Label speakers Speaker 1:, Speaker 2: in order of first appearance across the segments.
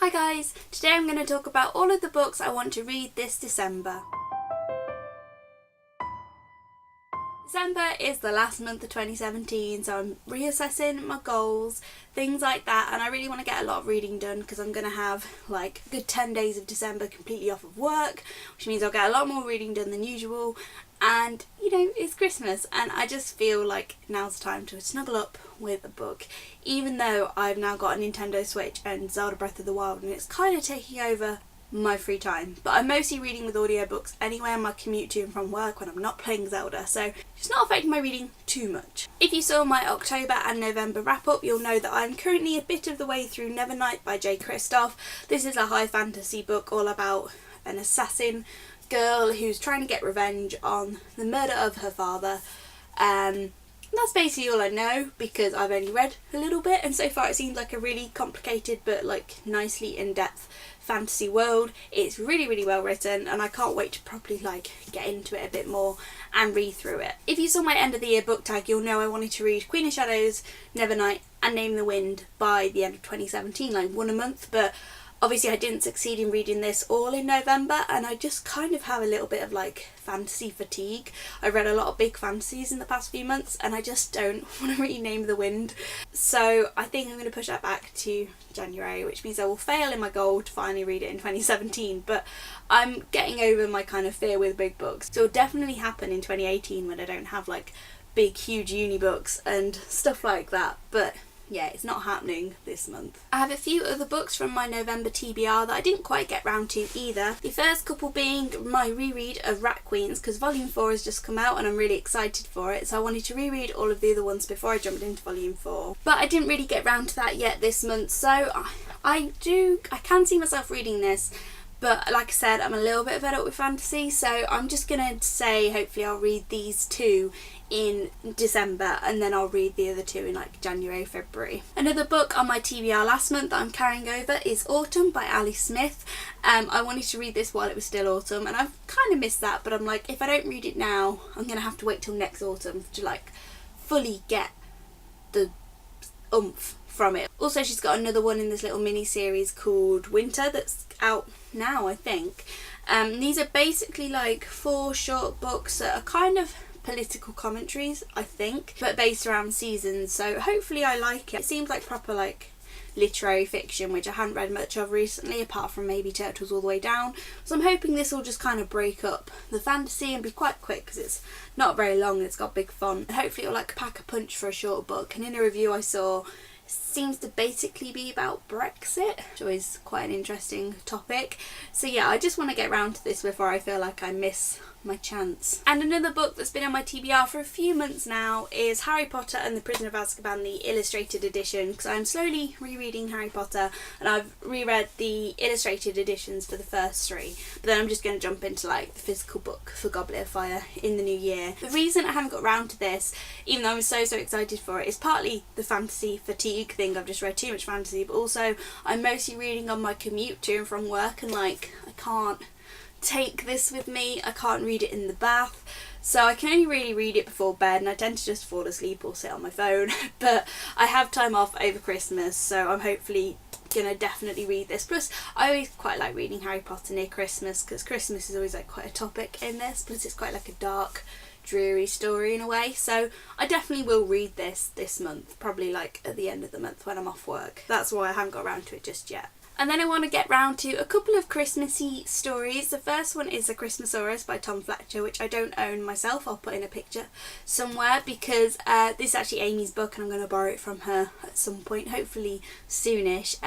Speaker 1: Hi guys, today I'm going to talk about all of the books I want to read this December. December is the last month of 2017, so I'm reassessing my goals, things like that, and I really want to get a lot of reading done because I'm going to have like a good 10 days of December completely off of work, which means I'll get a lot more reading done than usual. And you know, it's Christmas and I just feel like now's the time to snuggle up with a book, even though I've now got a Nintendo Switch and Zelda Breath of the Wild and it's kind of taking over my free time. But I'm mostly reading with audiobooks anyway on my commute to and from work when I'm not playing Zelda, so it's not affecting my reading too much. If you saw my October and November wrap up, you'll know that I'm currently a bit of the way through Nevernight by Jay Kristoff. This is a high fantasy book all about an assassin girl who's trying to get revenge on the murder of her father. That's basically all I know because I've only read a little bit, and so far it seems like a really complicated but like nicely in-depth fantasy world. It's really well written and I can't wait to properly like get into it a bit more and read through it. If you saw my end of the year book tag, you'll know I wanted to read Queen of Shadows, Nevernight and Name the Wind by the end of 2017, like one a month, but obviously I didn't succeed in reading this all in November and I just kind of have a little bit of like fantasy fatigue. I read a lot of big fantasies in the past few months and I just don't want to read Name the Wind. So I think I'm going to push that back to January, which means I will fail in my goal to finally read it in 2017, but I'm getting over my kind of fear with big books. So it'll definitely happen in 2018 when I don't have like big huge uni books and stuff like that, but yeah, it's not happening this month. I have a few other books from my November TBR that I didn't quite get round to either. The first couple being my reread of Rat Queens, because volume 4 has just come out and I'm really excited for it, so I wanted to reread all of the other ones before I jumped into volume 4. But I didn't really get round to that yet this month, so I can see myself reading this. But like I said, I'm a little bit fed up with fantasy, so I'm just going to say hopefully I'll read these two in December and then I'll read the other two in like January, February. Another book on my TBR last month that I'm carrying over is Autumn by Ali Smith. I wanted to read this while it was still autumn and I've kind of missed that, but I'm like, if I don't read it now, I'm going to have to wait till next autumn to like fully get the oomph from it. Also, she's got another one in this little mini series called Winter that's out now, I think. These are basically like 4 short books that are kind of political commentaries, I think, but based around seasons, so hopefully I like it. It seems like proper like literary fiction, which I haven't read much of recently apart from maybe Turtles All the Way Down, so I'm hoping this will just kind of break up the fantasy and be quite quick because it's not very long and it's got big font. Hopefully it'll like pack a punch for a short book. And in a review I saw, seems to basically be about Brexit, which is quite an interesting topic. So yeah, I just want to get round to this before I feel like I miss my chance. And another book that's been on my TBR for a few months now is Harry Potter and the Prisoner of Azkaban, the illustrated edition, because I'm slowly rereading Harry Potter and I've reread the illustrated editions for the first 3, but then I'm just going to jump into like the physical book for Goblet of Fire in the new year. The reason I haven't got round to this, even though I'm so excited for it, is partly the fantasy fatigue thing. I've just read too much fantasy, but also I'm mostly reading on my commute to and from work and like I can't take this with me, I can't read it in the bath, so I can only really read it before bed and I tend to just fall asleep or sit on my phone. But I have time off over Christmas, so I'm hopefully gonna definitely read this. Plus I always quite like reading Harry Potter near Christmas because Christmas is always like quite a topic in this, plus it's quite like a dark dreary story in a way, so I definitely will read this month, probably like at the end of the month when I'm off work. That's why I haven't got around to it just yet. And then I want to get round to a couple of Christmassy stories. The first one is The Christmasaurus by Tom Fletcher, which I don't own myself. I'll put in a picture somewhere because this is actually Amy's book and I'm going to borrow it from her at some point, hopefully soonish.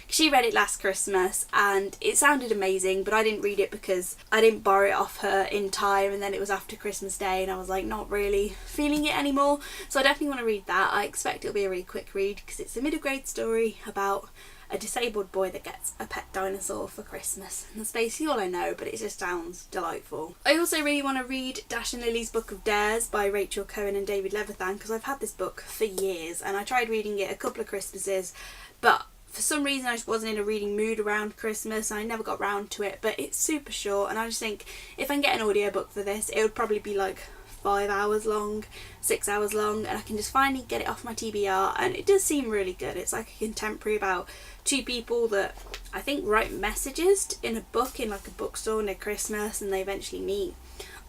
Speaker 1: She read it last Christmas and it sounded amazing, but I didn't read it because I didn't borrow it off her in time and then it was after Christmas Day and I was like not really feeling it anymore. So I definitely want to read that. I expect it'll be a really quick read because it's a middle grade story about a disabled boy that gets a pet dinosaur for Christmas. And that's basically all I know, but it just sounds delightful. I also really want to read Dash and Lily's Book of Dares by Rachel Cohn and David Levithan because I've had this book for years and I tried reading it a couple of Christmases, but for some reason I just wasn't in a reading mood around Christmas and I never got round to it. But it's super short and I just think if I can get an audiobook for this, it would probably be like 5 hours long, 6 hours long, and I can just finally get it off my TBR, and it does seem really good. It's like a contemporary about two people that I think, write messages in a book in like a bookstore near Christmas, and they eventually meet.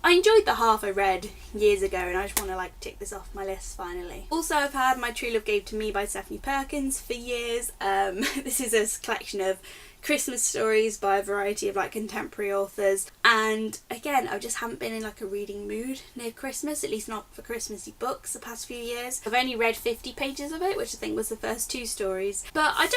Speaker 1: I enjoyed the half I read years ago, and I just want to like tick this off my list finally. Also, I've had My True Love Gave to Me by Stephenie Perkins for years. This is a collection of Christmas stories by a variety of like contemporary authors, and again, I just haven't been in like a reading mood near Christmas, at least not for Christmassy books the past few years. I've only read 50 pages of it, which I think was the first 2 stories, but I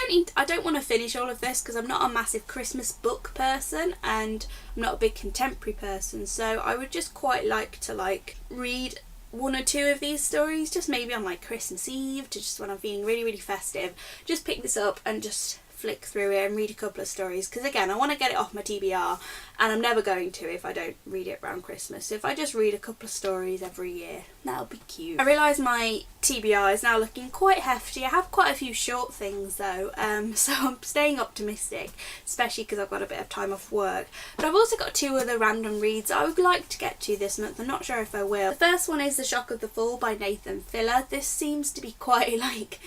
Speaker 1: don't want to finish all of this because I'm not a massive Christmas book person and I'm not a big contemporary person, so I would just quite like to like read 1 or 2 of these stories, just maybe on like Christmas Eve, to just when I'm feeling really, really festive, just pick this up and just flick through it and read a couple of stories, because again, I want to get it off my TBR, and I'm never going to if I don't read it around Christmas. So if I just read a couple of stories every year, that'll be cute. I realise my TBR is now looking quite hefty. I have quite a few short things though, so I'm staying optimistic, especially because I've got a bit of time off work. But I've also got 2 other random reads I would like to get to this month. I'm not sure if I will. The first one is The Shock of the Fall by Nathan Filler. This seems to be quite like,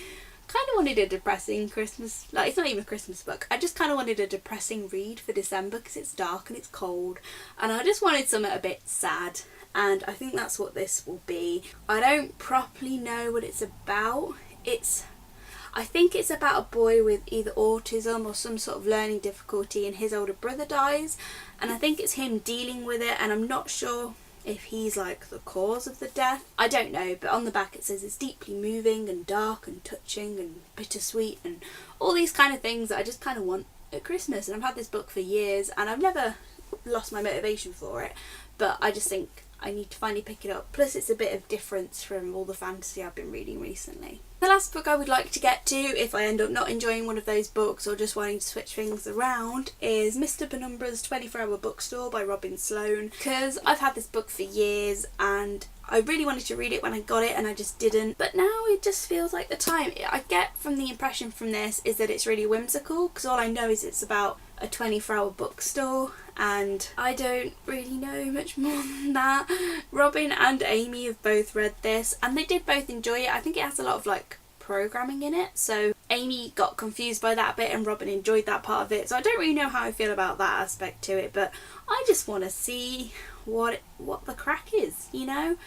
Speaker 1: kind of wanted a depressing Christmas, like it's not even a Christmas book, I just kind of wanted a depressing read for December because it's dark and it's cold, and I just wanted something a bit sad, and I think that's what this will be. I don't properly know what it's about. I think it's about a boy with either autism or some sort of learning difficulty, and his older brother dies, and I think it's him dealing with it, and I'm not sure if he's like the cause of the death. I don't know, but on the back it says it's deeply moving and dark and touching and bittersweet and all these kind of things that I just kind of want at Christmas. And I've had this book for years and I've never lost my motivation for it, but I just think I need to finally pick it up. Plus it's a bit of difference from all the fantasy I've been reading recently. The last book I would like to get to, if I end up not enjoying one of those books or just wanting to switch things around, is Mr. Penumbra's 24-Hour Bookstore by Robin Sloan, because I've had this book for years and I really wanted to read it when I got it and I just didn't, but now it just feels like the time. I get from the impression from this is that it's really whimsical, because all I know is it's about a 24-hour bookstore and I don't really know much more than that. Robin and Amy have both read this and they did both enjoy it. I think it has a lot of like programming in it, so Amy got confused by that bit and Robin enjoyed that part of it, so I don't really know how I feel about that aspect to it, but I just want to see what the crack is, you know.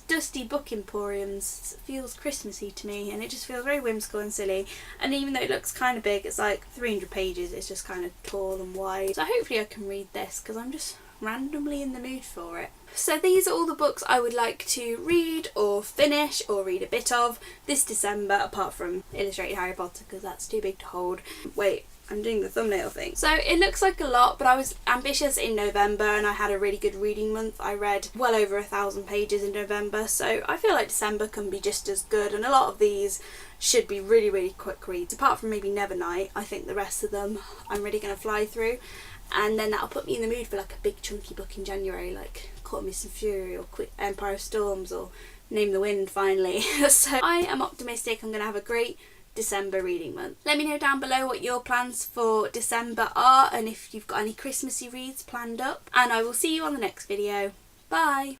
Speaker 1: Dusty Book Emporiums feels Christmassy to me, and it just feels very whimsical and silly, and even though it looks kind of big, it's like 300 pages, it's just kind of tall and wide, so hopefully I can read this because I'm just randomly in the mood for it. So these are all the books I would like to read or finish or read a bit of this December, apart from Illustrated Harry Potter because that's too big to hold. Wait, I'm doing the thumbnail thing. So it looks like a lot, but I was ambitious in November and I had a really good reading month. I read well over 1,000 pages in November, so I feel like December can be just as good, and a lot of these should be really, really quick reads. Apart from maybe Nevernight, I think the rest of them I'm really going to fly through, and then that'll put me in the mood for like a big chunky book in January, like Caught Me Some Fury or Empire of Storms or Name the Wind finally. So I am optimistic I'm going to have a great December reading month. Let me know down below what your plans for December are and if you've got any Christmassy reads planned up, and I will see you on the next video. Bye!